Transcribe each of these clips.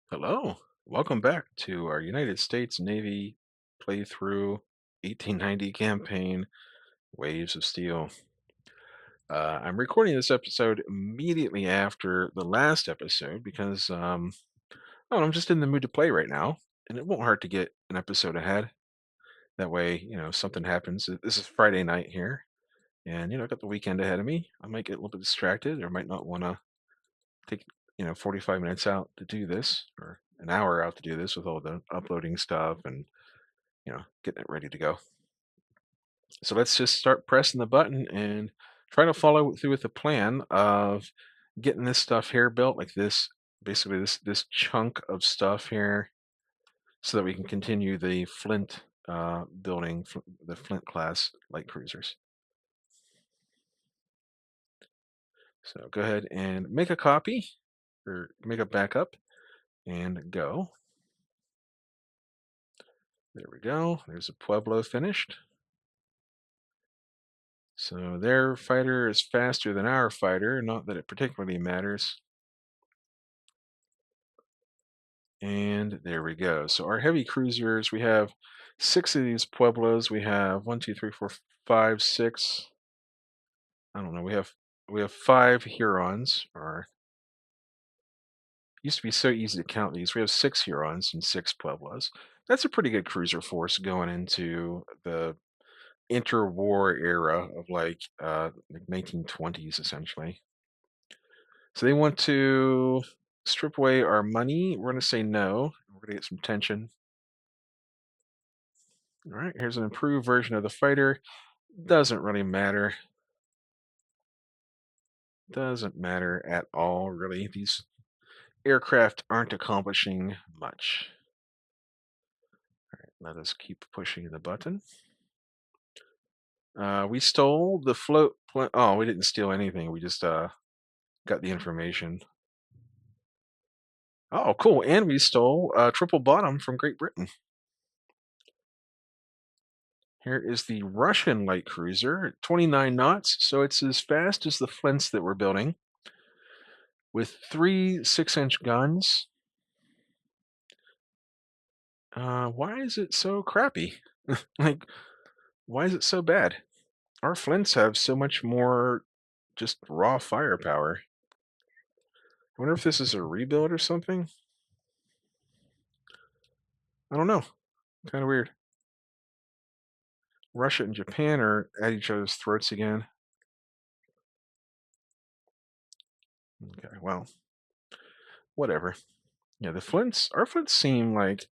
Hello, welcome back to our United States Navy playthrough 1890 campaign, Waves of Steel. I'm recording this episode immediately after the last episode because oh, I'm just in the mood to play right now, and it won't hurt to get an episode ahead. That way, if something happens. This is Friday night here, and I got the weekend ahead of me. I might get a little bit distracted, or might not want to take 45 minutes out to do this, or an hour out to do this with all the uploading stuff and getting it ready to go. So let's just start pressing the button and try to follow through with the plan of getting this stuff here built, like this, basically this chunk of stuff here, so that we can continue the Flint building, the Flint class light cruisers. So go ahead and make a copy or make a backup and go. There we go. There's a Pueblo finished. So their fighter is faster than our fighter, not that it particularly matters. And there we go. So our heavy cruisers, we have six of these Pueblos. We have one, two, three, four, five, six. I don't know. We have five Hurons, or used to be so easy to count these. We have six Hurons and six Pueblos. That's a pretty good cruiser force going into the interwar era of like 1920s essentially. So they want to strip away our money. We're going to say no. We're going to get some tension. All right, here's an improved version of the fighter. Doesn't really matter. Doesn't matter at all, really. These aircraft aren't accomplishing much. All right, let us keep pushing the button. We stole the float. Oh, we didn't steal anything. We just got the information. Oh, cool. And we stole triple bottom from Great Britain. Here is the Russian light cruiser, 29 knots, so it's as fast as the Flints that we're building, with three 6-inch guns. Why is it so crappy? Like, why is it so bad? Our Flints have so much more just raw firepower. I wonder if this is a rebuild or something. I don't know. Kind of weird. Russia and Japan are at each other's throats again. Okay, well, whatever. Yeah, our Flints seem like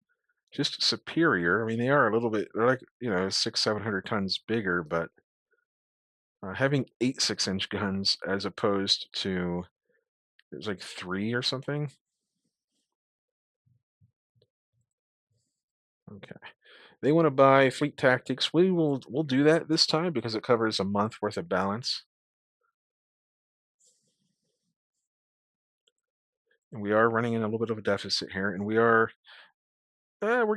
just superior. I mean, they are a little bit, they're like, 700 tons bigger, but having eight 6-inch guns as opposed to, there's like three or something. Okay. They want to buy Fleet Tactics. We'll do that this time because it covers a month worth of balance. And we are running in a little bit of a deficit here, and we're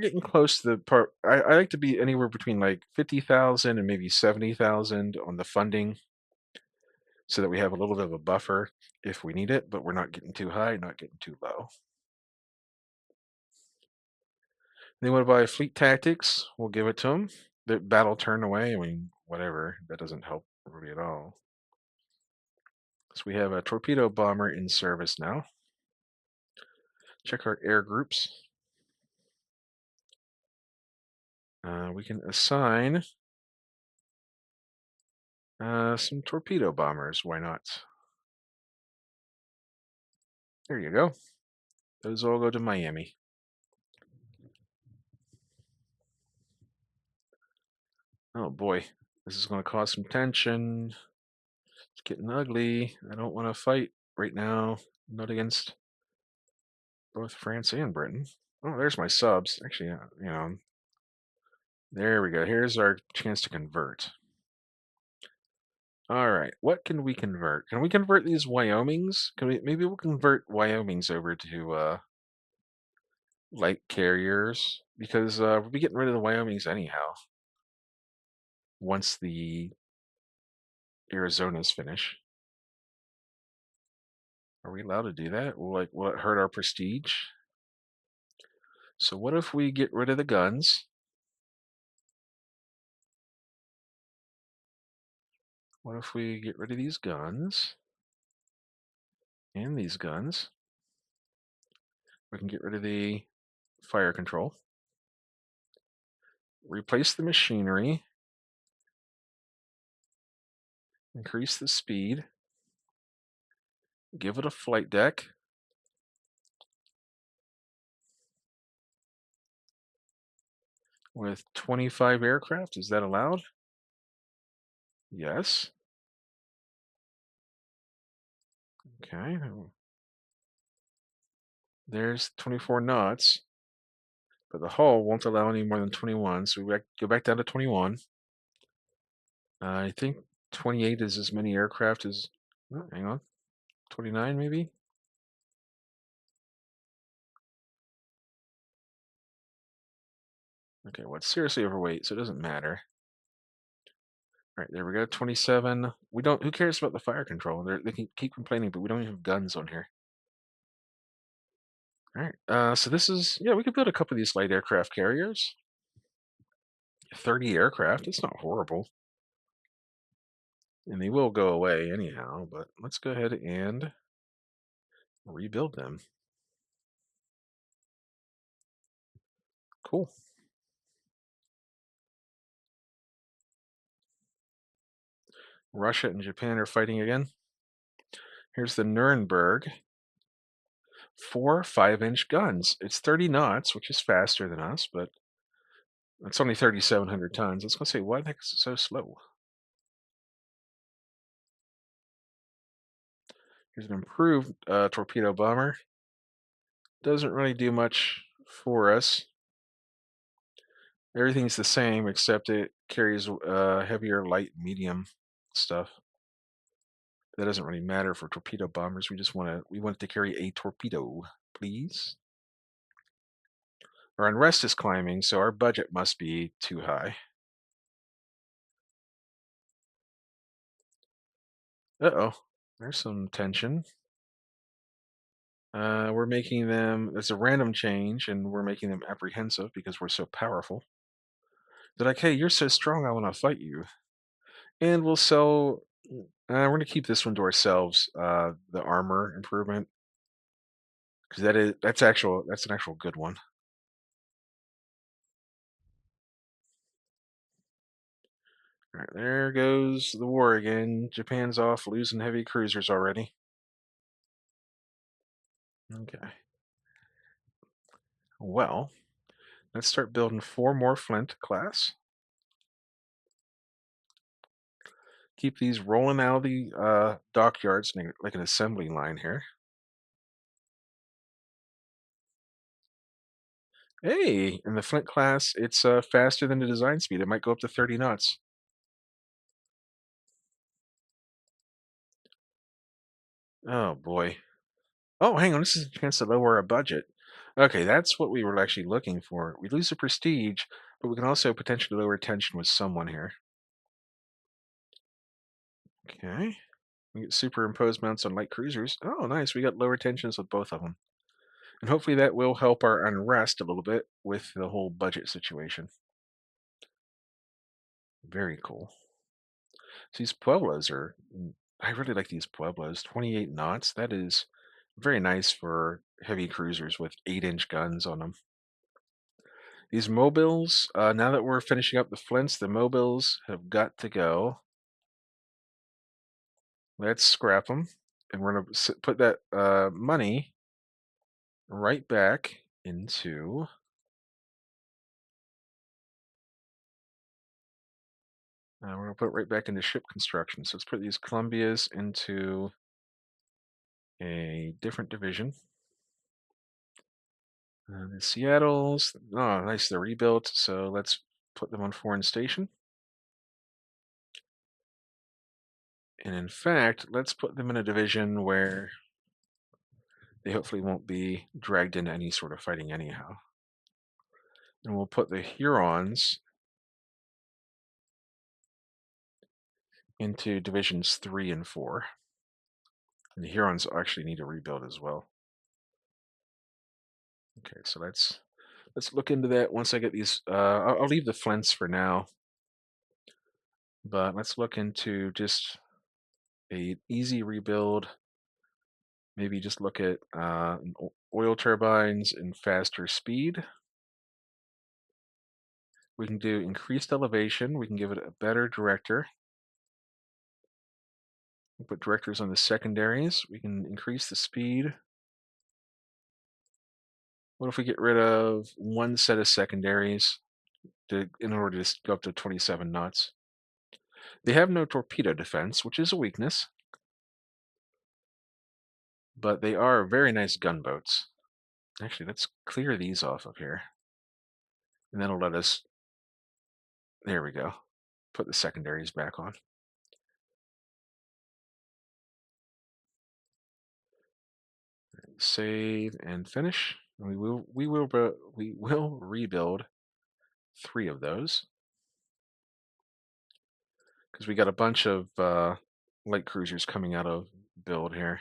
getting close to the part. I like to be anywhere between like 50,000 and maybe 70,000 on the funding, so that we have a little bit of a buffer if we need it, but we're not getting too high, not getting too low. They want to buy Fleet Tactics. We'll give it to them. The battle turn away. I mean, whatever. That doesn't help really at all. So we have a torpedo bomber in service now. Check our air groups. We can assign some torpedo bombers. Why not? There you go. Those all go to Miami. Oh boy, this is going to cause some tension. It's getting ugly. I don't want to fight right now. Not against both France and Britain. Oh, there's my subs. Actually, there we go. Here's our chance to convert. All right, what can we convert? Can we convert these Wyomings? Maybe we'll convert Wyomings over to light carriers, because we'll be getting rid of the Wyomings anyhow once the Arizonas finish. Are we allowed to do that? Will it hurt our prestige? So what if we get rid of the guns? What if we get rid of these guns and these guns? We can get rid of the fire control, replace the machinery, increase the speed, give it a flight deck. With 25 aircraft, is that allowed? Yes. Okay. There's 24 knots, but the hull won't allow any more than 21, so we go back down to 21. I think 28 is as many aircraft as, oh, hang on, 29 maybe? Okay, well, it's seriously overweight, so it doesn't matter. All right, there we go, 27. We don't, who cares about the fire control? They can keep complaining, but we don't even have guns on here. All right, so this is, yeah, we could build a couple of these light aircraft carriers. 30 aircraft, it's not horrible. And they will go away anyhow, but let's go ahead and rebuild them. Cool. Russia and Japan are fighting again. Here's the Nuremberg. 4 5-inch guns. It's 30 knots, which is faster than us, but it's only 3,700 tons. I was going to say, why the heck is it so slow? Here's an improved torpedo bomber. Doesn't really do much for us. Everything's the same except it carries heavier light medium stuff. That doesn't really matter for torpedo bombers. We want it to carry a torpedo, please. Our unrest is climbing, so our budget must be too high. Uh-oh, there's some tension. We're making them, it's a random change, and we're making them apprehensive because we're so powerful. They're like, hey, you're so strong, I want to fight you. And we'll sell, we're going to keep this one to ourselves, the armor improvement, because that's an actual good one. All right, there goes the war again. Japan's off losing heavy cruisers already. Okay. Well, let's start building 4 more Flint class. Keep these rolling out of the dockyards like an assembly line here. Hey, in the Flint class, it's faster than the design speed. It might go up to 30 knots. Oh boy. Oh, hang on. This is a chance to lower our budget. Okay, that's what we were actually looking for. We lose the prestige, but we can also potentially lower tension with someone here. Okay. We get superimposed mounts on light cruisers. Oh, nice. We got lower tensions with both of them. And hopefully that will help our unrest a little bit with the whole budget situation. Very cool. So these Pueblos I really like these Pueblos. 28 knots. That is very nice for heavy cruisers with 8-inch guns on them. These mobiles, now that we're finishing up the Flints, the mobiles have got to go. Let's scrap them. And we're going to put that money right back into we're going to put it right back into ship construction. So let's put these Columbias into a different division. The Seattles, oh, nice, they're rebuilt. So let's put them on foreign station. And in fact, let's put them in a division where they hopefully won't be dragged into any sort of fighting anyhow. And we'll put the Hurons into divisions 3 and 4. And the Hurons actually need to rebuild as well. Okay, so let's Let's look into that once I get these. I'll leave the flints for now, but let's look into just a easy rebuild. Maybe just look at oil turbines and faster speed. We can do increased elevation. We can give it a better director. We put directors on the secondaries. We can increase the speed. What if we get rid of one set of secondaries in order to go up to 27 knots? They have no torpedo defense, which is a weakness, but they are very nice gunboats. Actually, let's clear these off of here. And that'll let us, there we go, put the secondaries back on. Save and finish. We will rebuild 3 of those because we got a bunch of light cruisers coming out of build here.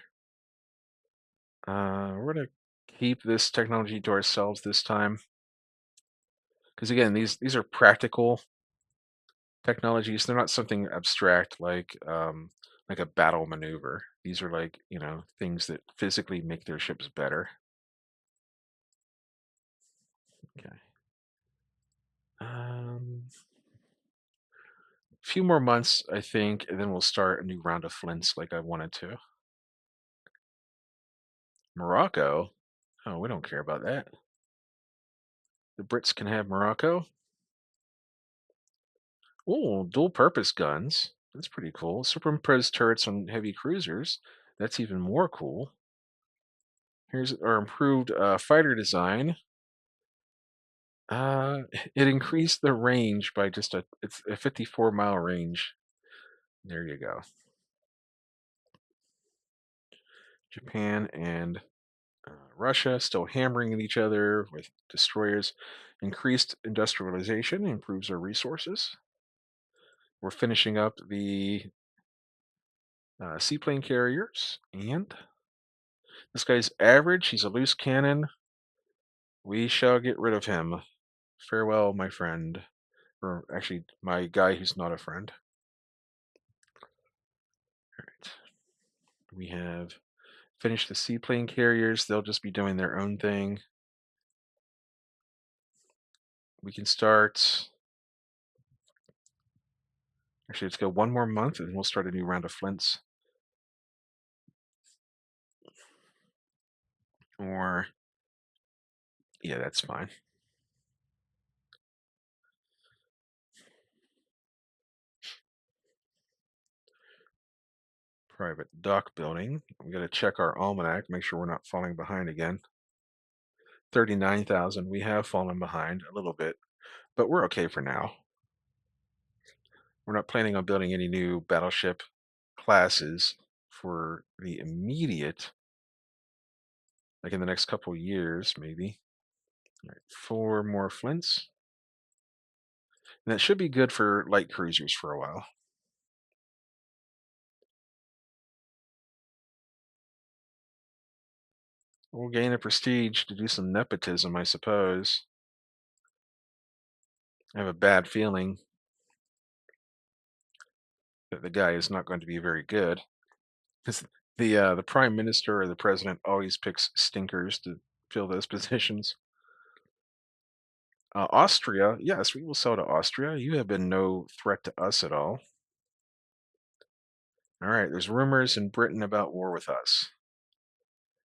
We're gonna keep this technology to ourselves this time because again, these are practical technologies. They're not something abstract like a battle maneuver. These are like things that physically make their ships better. Okay. Few more months, I think, and then we'll start a new round of flints like I wanted to. Morocco? Oh, we don't care about that. The Brits can have Morocco. Oh, dual purpose guns. That's pretty cool. Superimposed turrets on heavy cruisers. That's even more cool. Here's our improved fighter design. It increased the range by it's a 54-mile range. There you go. Japan and Russia still hammering at each other with destroyers. Increased industrialization improves our resources. We're finishing up the seaplane carriers, and this guy's average. He's a loose cannon. We shall get rid of him. Farewell, my friend. Or actually, my guy who's not a friend. All right. We have finished the seaplane carriers. They'll just be doing their own thing. We can start. Actually, let's go one more month and we'll start a new round of flints. Or, yeah, that's fine. Private dock building. We got to check our almanac, make sure we're not falling behind again. 39,000. We have fallen behind a little bit, but we're okay for now. We're not planning on building any new battleship classes for the immediate, like in the next couple years, maybe. All right, 4 more flints. And that should be good for light cruisers for a while. We'll gain a prestige to do some nepotism, I suppose. I have a bad feeling that the guy is not going to be very good. 'Cause the prime minister or the president always picks stinkers to fill those positions. Austria, yes, we will sell to Austria. You have been no threat to us at all. All right, there's rumors in Britain about war with us.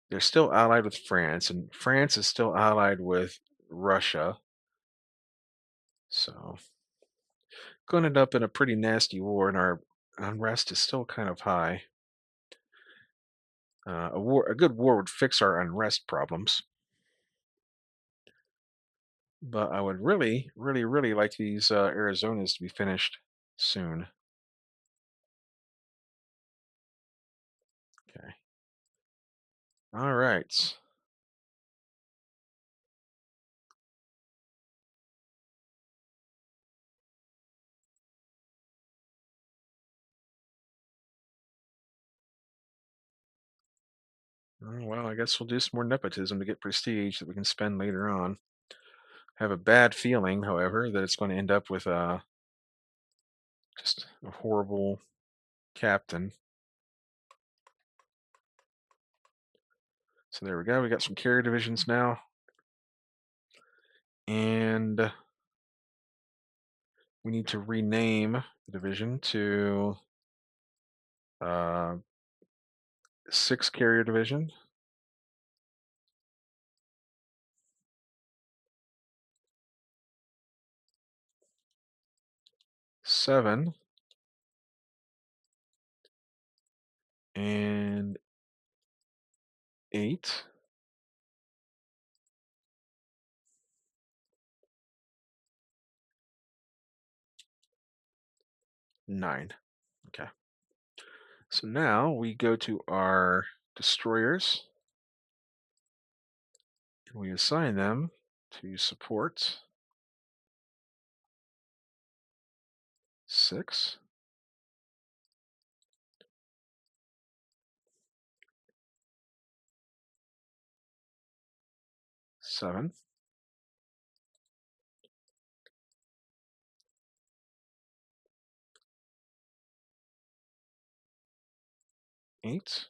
They're still allied with France, and France is still allied with Russia. So, going to end up in a pretty nasty war, and our unrest is still kind of high. A good war would fix our unrest problems. But I would really, really, really like these Arizonas to be finished soon. Okay. All right. Oh, well, I guess we'll do some more nepotism to get prestige that we can spend later on. have a bad feeling, however, that it's going to end up with just a horrible captain. So there we go. We got some carrier divisions now. And we need to rename the division to uh, 6 carrier division. 7 and 8. 9. Okay. So now we go to our destroyers and we assign them to support 6. 7. 8.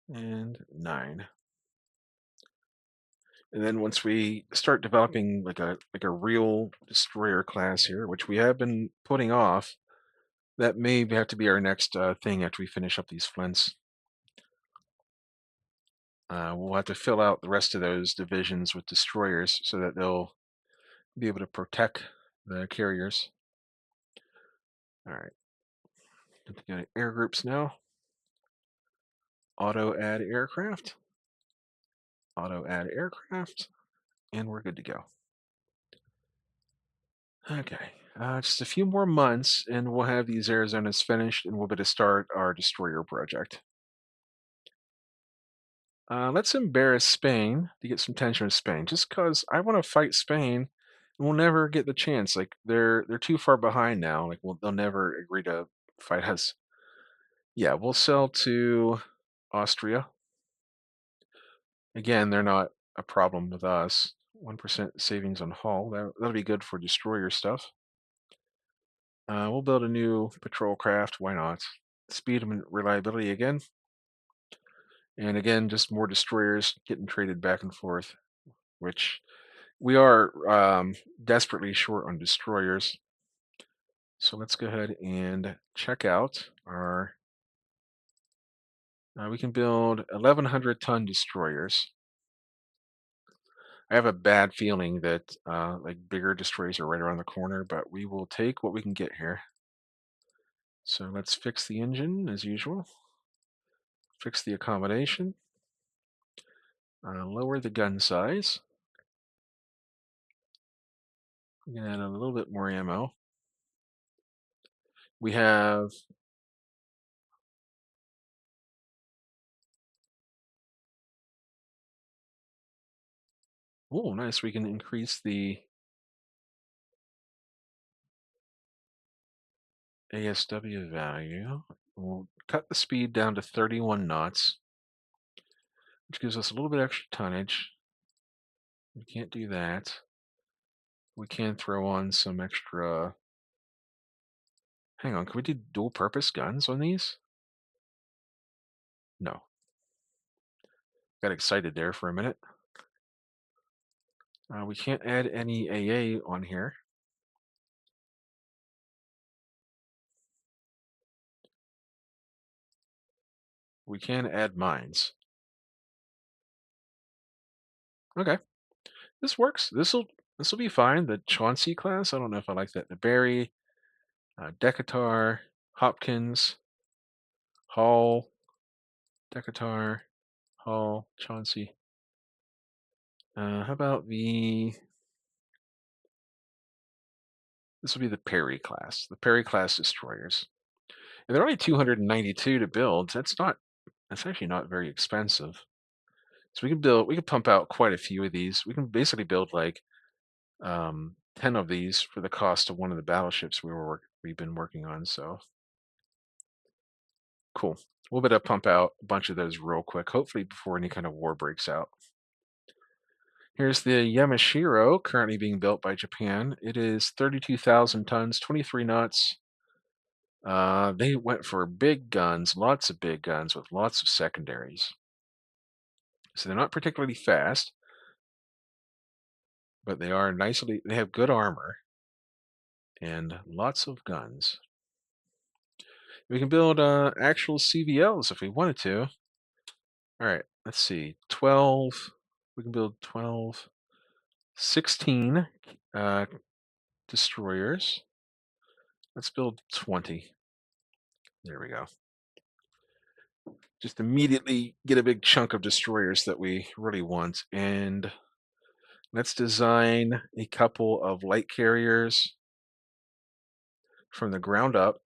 And 9. And then once we start developing like a real destroyer class here, which we have been putting off, that may have to be our next thing after we finish up these flints. We'll have to fill out the rest of those divisions with destroyers so that they'll be able to protect the carriers. All right, go to air groups now. Auto add aircraft. Auto add aircraft, and we're good to go. Okay, just a few more months, and we'll have these Arizonas finished, and we'll be able to start our destroyer project. Let's embarrass Spain to get some tension with Spain, just because I want to fight Spain, and we'll never get the chance. Like they're too far behind now. Like they'll never agree to fight us. Yeah, we'll sell to Austria. Again, they're not a problem with us. 1% savings on hull. That'll be good for destroyer stuff. We'll build a new patrol craft. Why not? Speed and reliability again. And again, just more destroyers getting traded back and forth, which we are desperately short on destroyers. So let's go ahead and check out our. We can build 1,100 ton destroyers. I have a bad feeling that like bigger destroyers are right around the corner, but we will take what we can get here. So let's fix the engine as usual. Fix the accommodation. Lower the gun size. We can add a little bit more ammo. We have oh nice, we can increase the ASW value. We'll cut the speed down to 31 knots, which gives us a little bit extra tonnage. We can't do that. We can throw on some extra. Hang on, can we do dual purpose guns on these? No. Got excited there for a minute. We can't add any AA on here. We can add mines. Okay, this works. This will be fine. The Chauncey class. I don't know if I like that. The Barry, Decatur, Hopkins, Hall, Decatur, Hall, Chauncey. How about the? This will be the Perry class. The Perry class destroyers. And they're only 292 to build. That's not. That's actually not very expensive. So we can build. We can pump out quite a few of these. We can basically build like 10 of these for the cost of one of the battleships we've been working on. So Cool. We'll better pump out a bunch of those real quick, hopefully before any kind of war breaks out. Here's the Yamashiro, currently being built by Japan. It is 32,000 tons, 23 knots. They went for big guns, lots of big guns with lots of secondaries. So they're not particularly fast, but they have good armor and lots of guns. We can build actual CVLs if we wanted to. All right, let's see. 12. We can build 12, 16 uh, destroyers. Let's build 20. There we go. Just immediately get a big chunk of destroyers that we really want. And let's design a couple of light carriers from the ground up.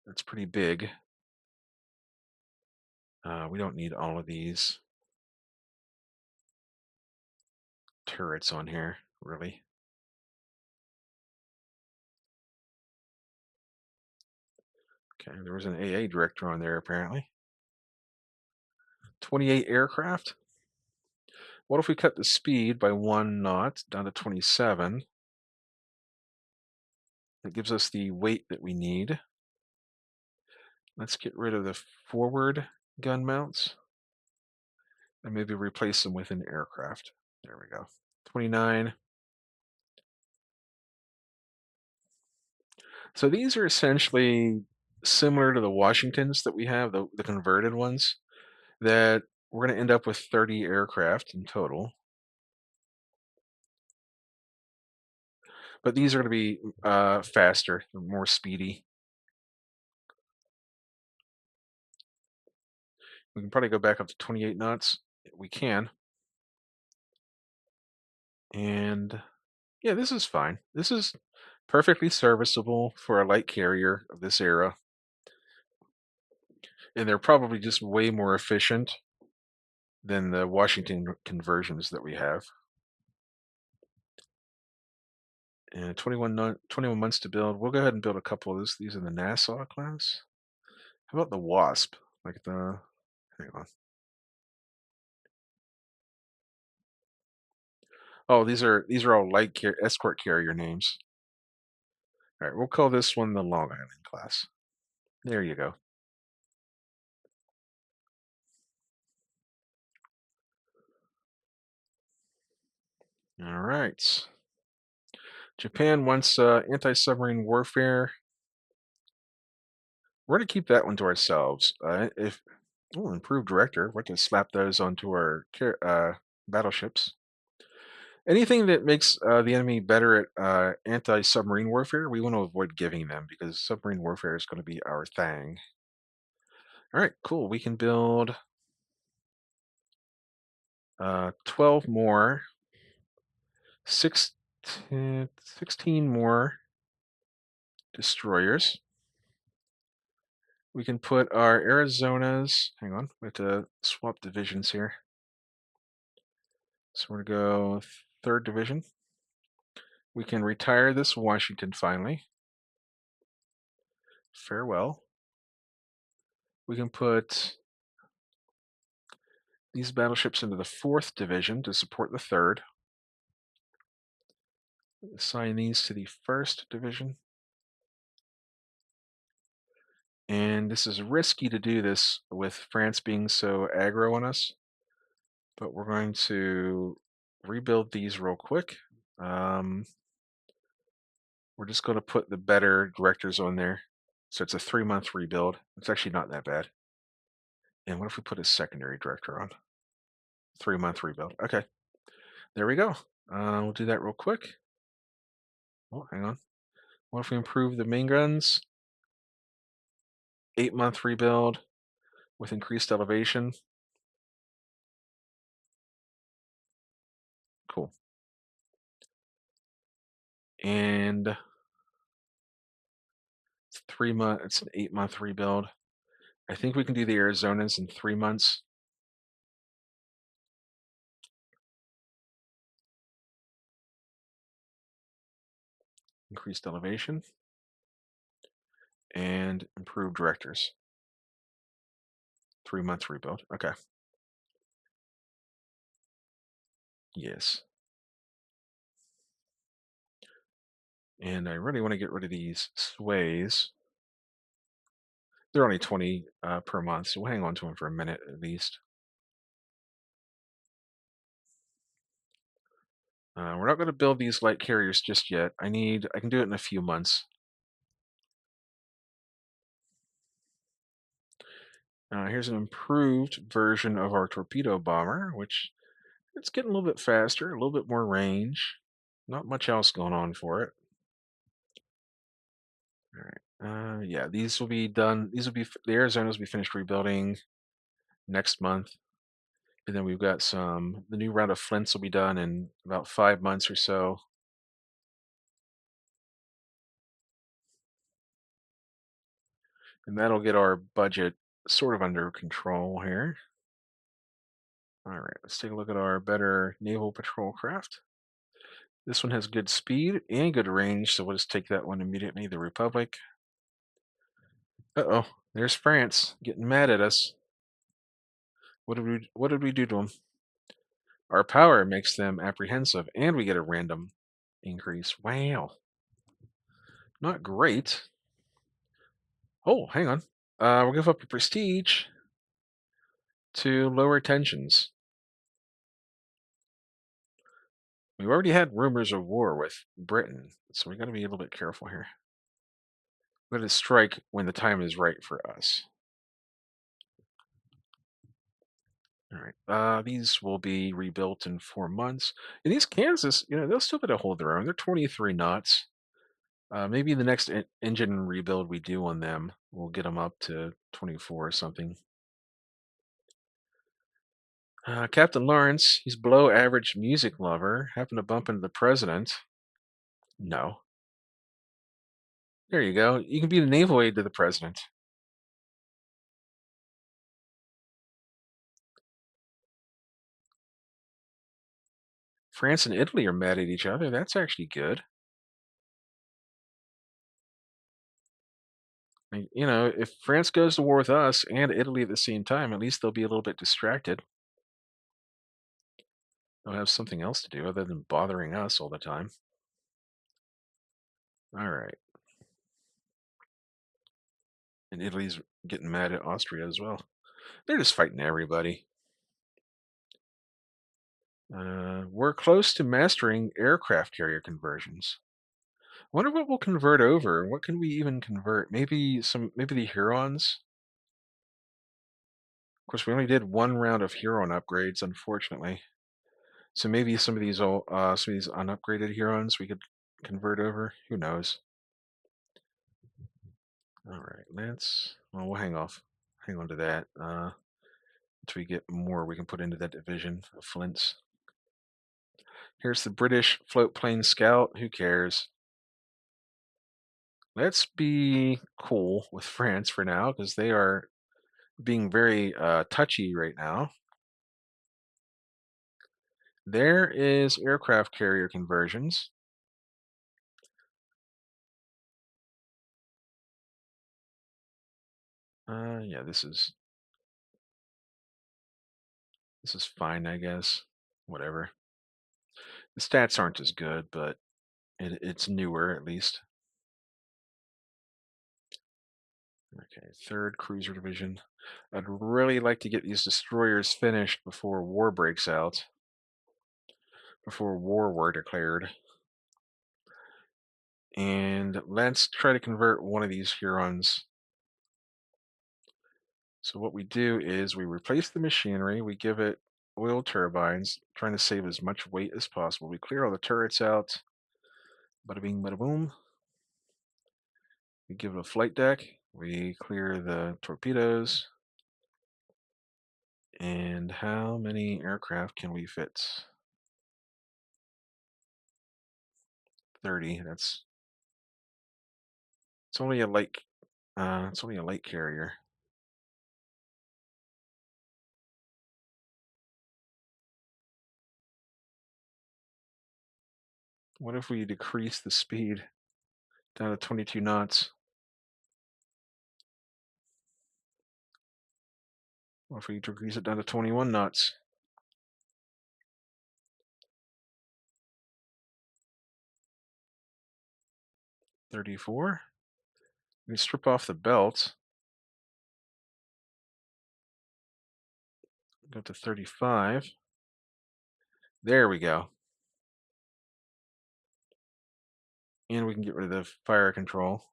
That's pretty big. We don't need all of these turrets on here, really. Okay, there was an AA director on there apparently. 28 aircraft. What if we cut the speed by 1 knot down to 27? That gives us the weight that we need. Let's get rid of the forward gun mounts and maybe replace them with an aircraft. There we go. 29. So these are essentially similar to the Washingtons that we have, the converted ones, that we're going to end up with 30 aircraft in total. But these are going to be faster, more speedy. We can probably go back up to 28 knots. We can. And yeah, this is fine. This is perfectly serviceable for a light carrier of this era. And they're probably just way more efficient than the Washington conversions that we have. And 21 months to build. We'll go ahead and build a couple of these in the Nassau class. How about the Wasp? Like the, hang on. Oh, these are all escort carrier names. All right, we'll call this one the Long Island class. There you go. All right. Japan wants anti-submarine warfare. We're going to keep that one to ourselves. If improved director, we're going to slap those onto our battleships. Anything that makes the enemy better at anti-submarine warfare, we want to avoid giving them because submarine warfare is going to be our thing. All right, cool. We can build 12 more, 16 more destroyers. We can put our Arizonas, hang on, we have to swap divisions here. So we're going to go 3rd Division. We can retire this Washington finally. Farewell. We can put these battleships into the 4th Division to support the 3rd. Assign these to the 1st Division. And this is risky to do this with France being so aggro on us, but we're going to rebuild these real quick. We're just going to put the better directors on there. So it's a 3-month rebuild. It's actually not that bad. And what if we put a secondary director on? 3-month rebuild. Okay, there we go. We'll do that real quick. Oh, hang on. What if we improve the main guns? 8-month rebuild with increased elevation. Cool. And it's 3 month. It's an 8-month rebuild. I think we can do the Arizonas in 3 months. Increased elevation. and improved directors. 3 months rebuild. Okay. Yes. And I really want to get rid of these sways. They're only 20 per month, so we'll hang on to them for a minute at least. We're not going to build these light carriers just yet. I can do it in a few months. Here's an improved version of our torpedo bomber, which it's getting a little bit faster, a little bit more range. Not much else going on for it. All right. Yeah, these will be done. The Arizonas will be finished rebuilding next month, and then we've got some. The new round of flints will be done in about 5 months or so, and that'll get our budget sort of under control here. All right, let's take a look at our better naval patrol craft. This one has good speed and good range, so we'll just take that one immediately. The Republic. Uh-oh, there's France getting mad at us. What did we do to them? Our power makes them apprehensive, and we get a random increase. Wow, not great. Oh, hang on. We'll give up a prestige to lower tensions. We've already had rumors of war with Britain, so we got to be a little bit careful here. We're going to strike when the time is right for us. All right. These will be rebuilt in 4 months. And these Kansas, they'll still be able to hold their own. They're 23 knots. Maybe the next engine rebuild we do on them, we'll get them up to 24 or something. Captain Lawrence, he's below average music lover. Happened to bump into the president. No. There you go. You can be the naval aide to the president. France and Italy are mad at each other. That's actually good. If France goes to war with us and Italy at the same time, at least they'll be a little bit distracted. They'll have something else to do other than bothering us all the time. All right. And Italy's getting mad at Austria as well. They're just fighting everybody. We're close to mastering aircraft carrier conversions. Wonder what we'll convert over. What can we even convert? Maybe the Hurons. Of course, we only did one round of Huron upgrades, unfortunately. So maybe some of these unupgraded Hurons we could convert over. Who knows? All right, Lance. Well, we'll hang on to that until we get more we can put into that division of Flints. Here's the British float plane scout. Who cares? Let's be cool with France for now because they are being very touchy right now. There is aircraft carrier conversions. Yeah, this is fine, I guess. Whatever. The stats aren't as good, but it's newer at least. Okay, third cruiser division. I'd really like to get these destroyers finished before war breaks out, before war were declared. And let's try to convert one of these Hurons. So what we do is we replace the machinery, we give it oil turbines, trying to save as much weight as possible. We clear all the turrets out. Bada bing, bada boom. We give it a flight deck. We clear the torpedoes. And how many aircraft can we fit? 30. It's only a light carrier. What if we decrease the speed down to 22 knots? Or if we decrease it down to 21 knots. 34. We strip off the belt. Go to 35. There we go. And we can get rid of the fire control.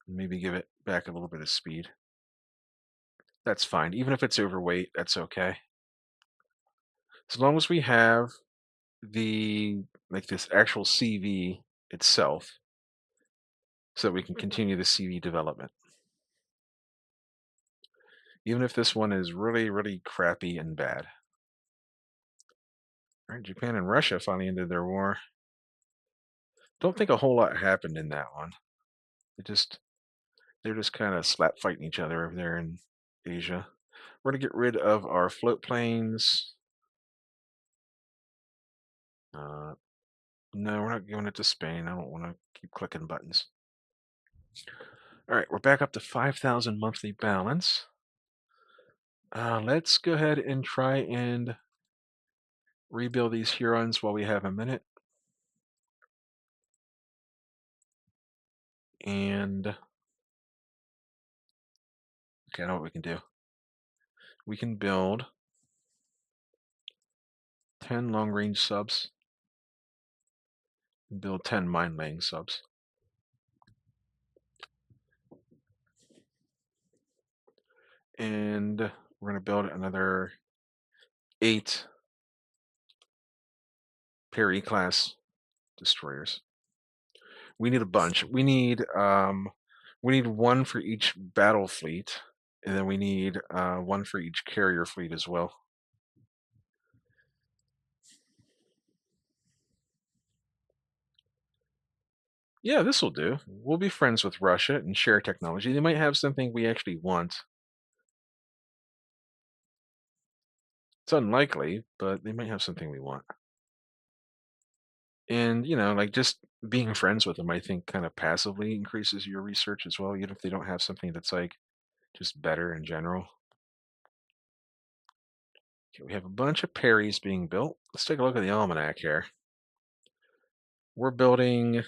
Maybe give it back a little bit of speed. That's fine. Even if it's overweight, that's okay. As long as we have the like this actual CV itself, so that we can continue the CV development. Even if this one is really, really crappy and bad. All right, Japan and Russia finally ended their war. Don't think a whole lot happened in that one. They're just kind of slap fighting each other over there in Asia. We're gonna get rid of our float planes. Uh, no, we're not giving it to Spain. I don't want to keep clicking buttons. All right, we're back up to 5,000 monthly balance. Let's go ahead and try and rebuild these Hurons while we have a minute. And okay, I know what we can do. We can build 10 long-range subs, and build 10 mine-laying subs. And we're going to build another 8 Perry-class destroyers. We need a bunch. We need one for each battle fleet, and then we need one for each carrier fleet as well. Yeah, this will do. We'll be friends with Russia and share technology. They might have something we actually want. It's unlikely, but they might have something we want. And, like just being friends with them, I think kind of passively increases your research as well, even if they don't have something that's like just better in general. Okay, we have a bunch of Perrys being built. Let's take a look at the almanac here. We're building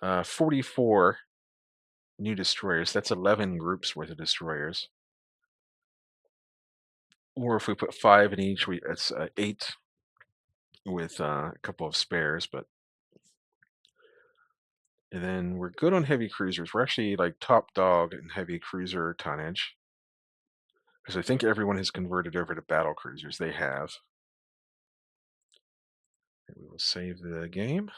44 new destroyers. That's 11 groups worth of destroyers. Or if we put 5 in each, it's 8 with a couple of spares. And then we're good on heavy cruisers. We're actually like top dog in heavy cruiser tonnage, because I think everyone has converted over to battle cruisers. They have. And we will save the game.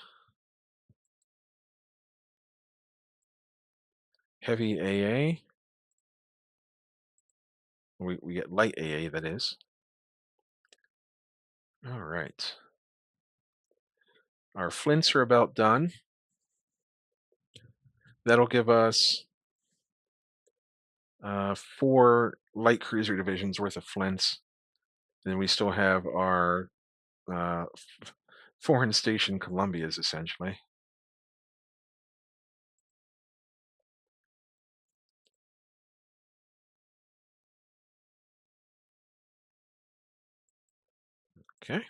Heavy AA. We get light AA, that is. All right. Our flints are about done. That'll give us 4 light cruiser divisions worth of flints. Then we still have our foreign station Columbias, essentially. Okay.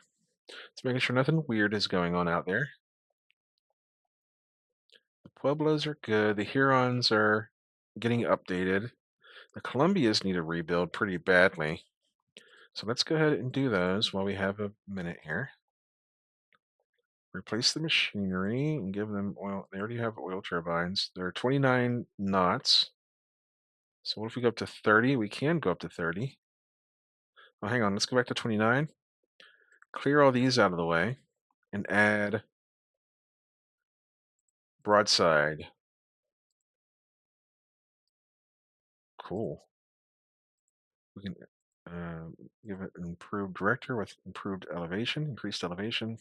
Let's making sure nothing weird is going on out there. The Pueblos are good. The Hurons are getting updated. The Columbias need a rebuild pretty badly. So let's go ahead and do those while we have a minute here. Replace the machinery and give them oil. They already have oil turbines. They're 29 knots. So what if we go up to 30? We can go up to 30. Oh, hang on. Let's go back to 29. Clear all these out of the way and add broadside. Cool. We can give it an improved director with improved elevation, increased elevation.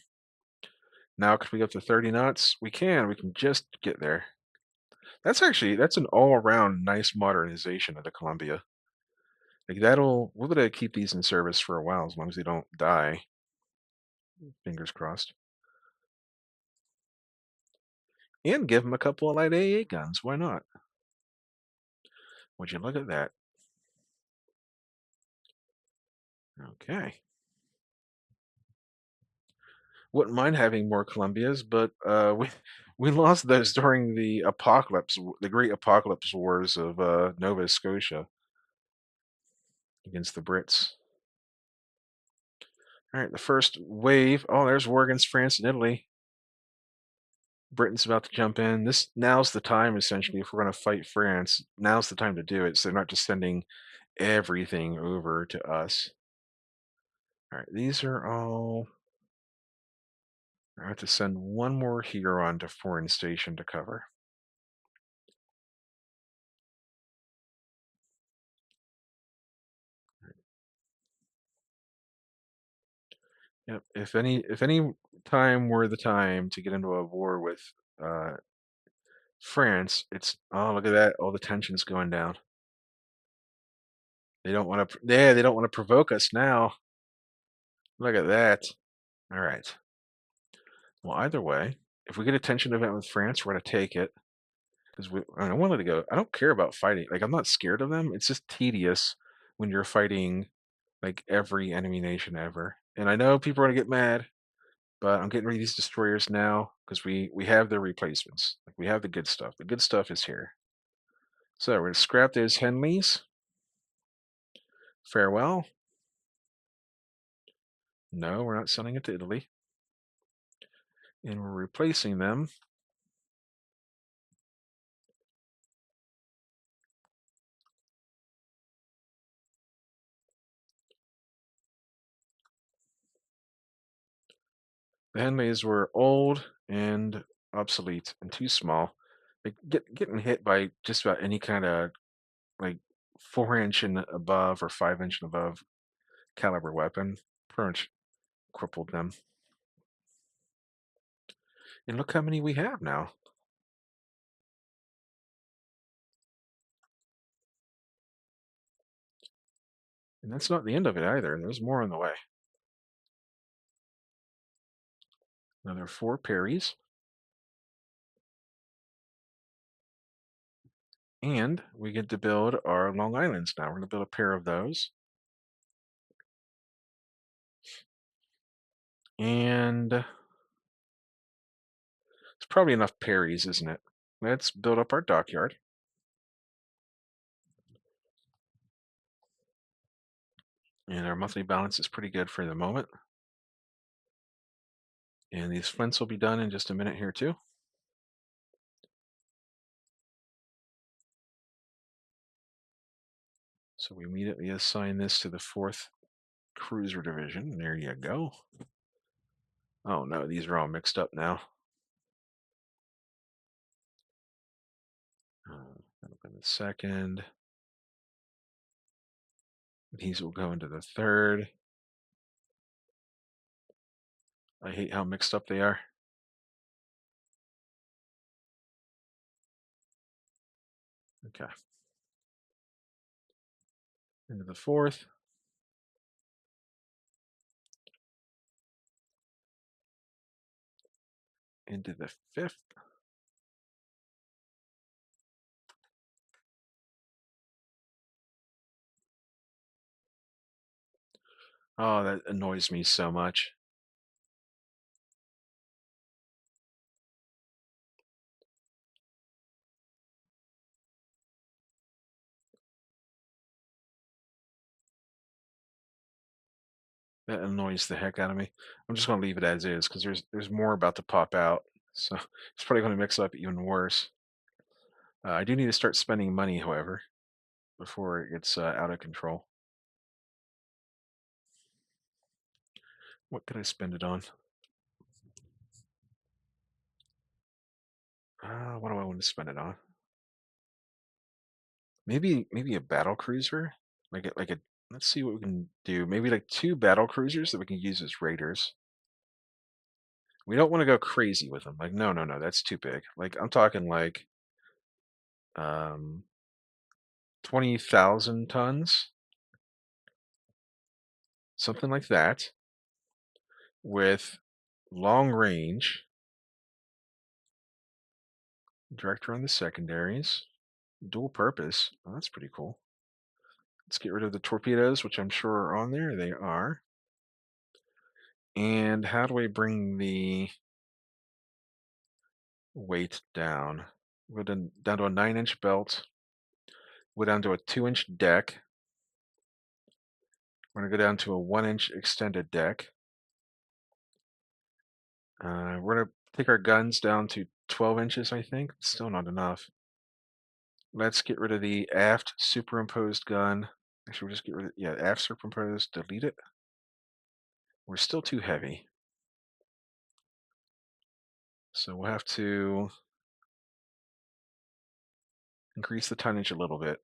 Now can we go up to 30 knots? We can. We can just get there. That's an all-around nice modernization of the Columbia. Like we're gonna keep these in service for a while as long as they don't die. Fingers crossed. And give them a couple of light AA guns. Why not? Would you look at that? Okay. Wouldn't mind having more Columbias, but we lost those during the the Great Apocalypse Wars of Nova Scotia against the Brits. All right, the first wave. Oh, there's war against France and Italy. Britain's about to jump in. This now's the time, essentially, if we're going to fight France. Now's the time to do it, so they're not just sending everything over to us. All right, these are all. I have to send one more Huron to Foreign Station to cover. Yep. If any time were the time to get into a war with uh, France, it's oh look at that, all the tensions going down. They don't want to. Yeah, they don't want to provoke us now. Look at that. All right. Well, either way, if we get a tension event with France, we're gonna take it because I don't want to go. I don't care about fighting. Like I'm not scared of them. It's just tedious when you're fighting like every enemy nation ever. And I know people are gonna get mad, but I'm getting rid of these destroyers now because we have their replacements. Like we have the good stuff. The good stuff is here. So we're gonna scrap those Henleys. Farewell. No, we're not sending it to Italy. And we're replacing them. The Henleys were old and obsolete and too small. Like getting hit by just about any kind of like 4 inch and above or 5 inch and above caliber weapon pretty much crippled them. And look how many we have now. And that's not the end of it either. There's more on the way. Another 4 Perrys. And we get to build our Long Islands now. We're going to build a pair of those. And it's probably enough Perrys, isn't it? Let's build up our dockyard. And our monthly balance is pretty good for the moment. And these flints will be done in just a minute here too. So we immediately assign this to the 4th Cruiser Division. There you go. Oh no, these are all mixed up now. That'll be the 2nd. These will go into the 3rd. I hate how mixed up they are. Okay. Into the 4th. Into the 5th. Oh, that annoys me so much. That annoys the heck out of me. I'm just going to leave it as is because there's more about to pop out. So it's probably going to mix up even worse. I do need to start spending money, however, before it gets out of control. What could I spend it on? What do I want to spend it on? Maybe a battle cruiser, like a. Let's see what we can do. Maybe like 2 battle cruisers that we can use as raiders. We don't want to go crazy with them. Like no, no, no, that's too big. Like I'm talking like um 20,000 tons, something like that, with long range director on the secondaries. Dual purpose. Oh, that's pretty cool. Let's get rid of the torpedoes, which I'm sure are on there. They are. And how do I bring the weight down? Go down to a 9-inch belt. Go down to a 2-inch deck. We're going to go down to a 1-inch extended deck. We're going to take our guns down to 12 inches, I think. Still not enough. Let's get rid of the aft superimposed gun. Actually, we'll just get rid of, yeah, aft superimposed, delete it. We're still too heavy. So we'll have to increase the tonnage a little bit.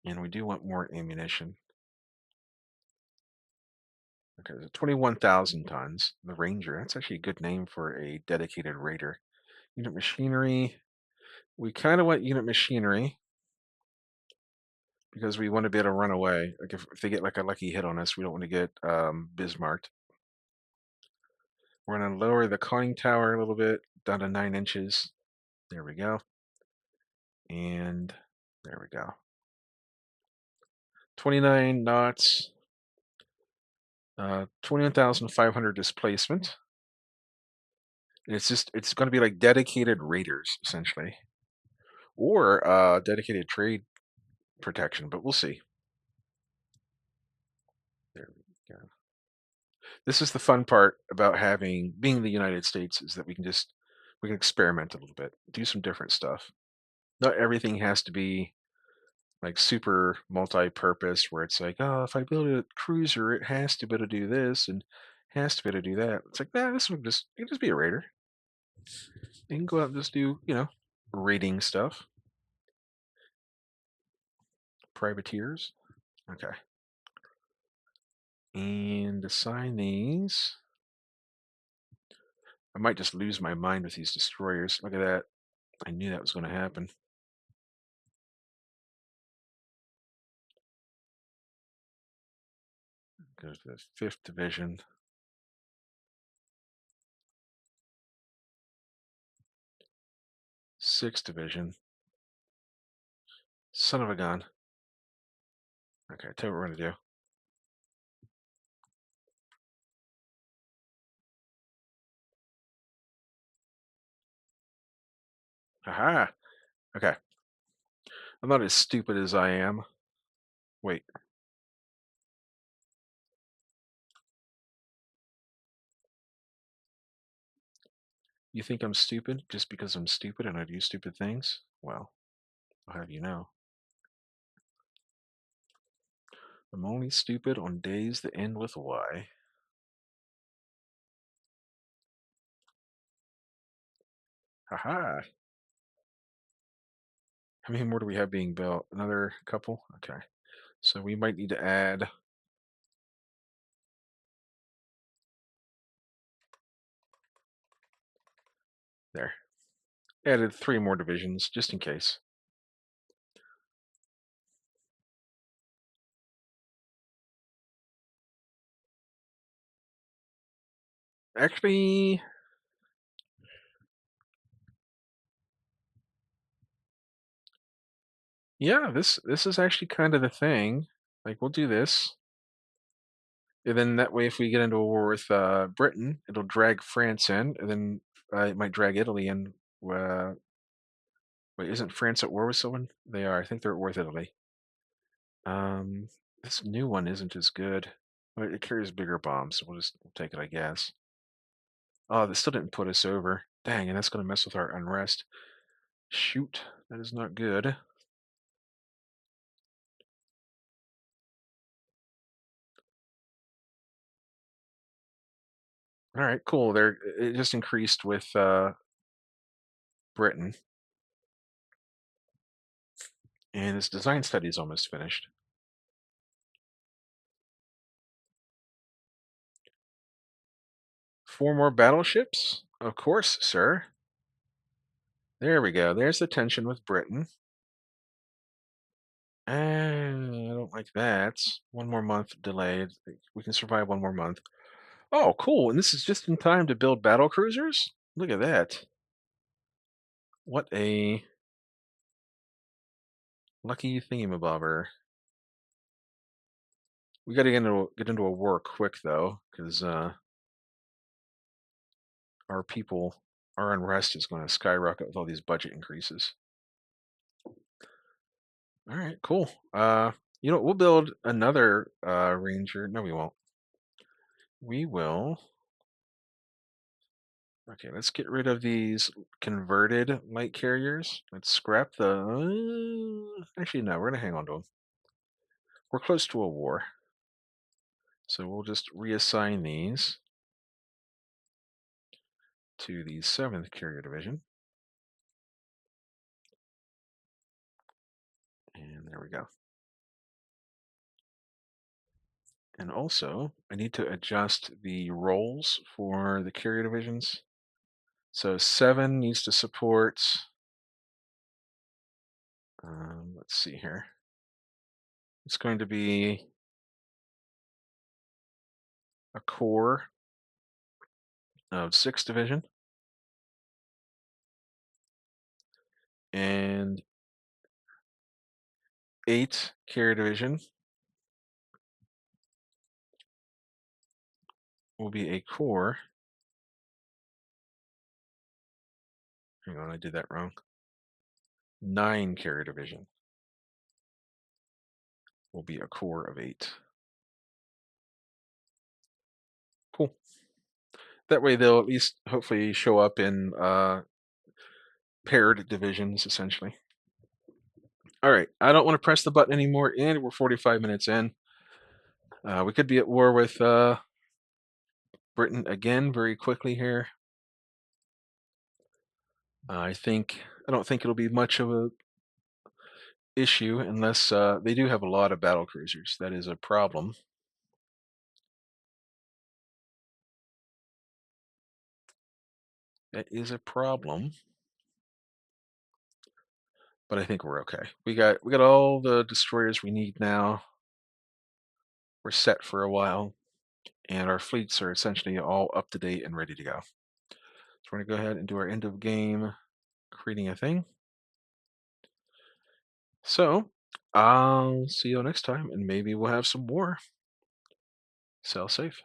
And we do want more ammunition. Okay, so 21,000 tons. The Ranger. That's actually a good name for a dedicated raider. Unit machinery. We kind of want unit machinery because we want to be able to run away. Like if they get like a lucky hit on us, we don't want to get Bismarcked. We're going to lower the conning tower a little bit down to 9 inches. There we go. And there we go. 29 knots. 21,500 displacement. And it's going to be like dedicated raiders essentially, or dedicated trade protection, but we'll see. There we go. This is the fun part about being the United States is that we can experiment a little bit, do some different stuff. Not everything has to be like super multi-purpose where it's like, oh, if I build a cruiser, it has to be able to do this and has to be able to do that. It's like, nah, this would just it can just be a raider. You can go out and just do, raiding stuff. Privateers. Okay. And assign these. I might just lose my mind with these destroyers. Look at that. I knew that was going to happen. Go to the 5th Division. 6th Division. Son of a gun. Okay, tell you what we're going to do. Aha! Okay. I'm not as stupid as I am. Wait. You think I'm stupid just because I'm stupid and I do stupid things? Well, I'll have you know. I'm only stupid on days that end with Y. Haha! How many more do we have being built? Another couple? Okay. So we might need to add. There. Added 3 more divisions, just in case. Actually, yeah, this is actually kind of the thing. Like, we'll do this. And then that way, if we get into a war with Britain, it'll drag France in, and then it might drag Italy in. Wait, isn't France at war with someone? They are. I think they're at war with Italy. Um, this new one isn't as good. It carries bigger bombs, so we'll take it, I guess. Oh, this still didn't put us over. Dang, and that's going to mess with our unrest. Shoot, that is not good. All right, cool. There, it just increased with Britain, and this design study is almost finished. 4 more battleships? Of course, sir. There we go. There's the tension with Britain. And I don't like that. 1 more month delayed. We can survive 1 more month. Oh, cool. And this is just in time to build battle cruisers? Look at that. What a lucky thingamabobber. We got to get into a war quick though, because our people, our unrest is going to skyrocket with all these budget increases. All right, cool. We'll build another ranger. No, we won't. We will. Okay, let's get rid of these converted light carriers. Let's scrap the. Actually, no, we're gonna hang on to them. We're close to a war, so we'll just reassign these to the 7th Carrier Division. And there we go. And also, I need to adjust the roles for the carrier divisions. So 7 needs to support, let's see here. It's going to be a core of 6th Division. And 8 carrier division will be a core. Hang on, I did that wrong. 9 carrier division will be a core of 8. Cool. That way they'll at least hopefully show up in paired divisions, essentially. All right, I don't want to press the button anymore, and we're 45 minutes in. We could be at war with Britain again very quickly here. I don't think it'll be much of a issue unless they do have a lot of battle cruisers. That is a problem. That is a problem. But I think we're okay. We got all the destroyers we need now. We're set for a while, and our fleets are essentially all up to date and ready to go. So we're gonna go ahead and do our end of game creating a thing. So I'll see you next time, and maybe we'll have some more. Sail safe.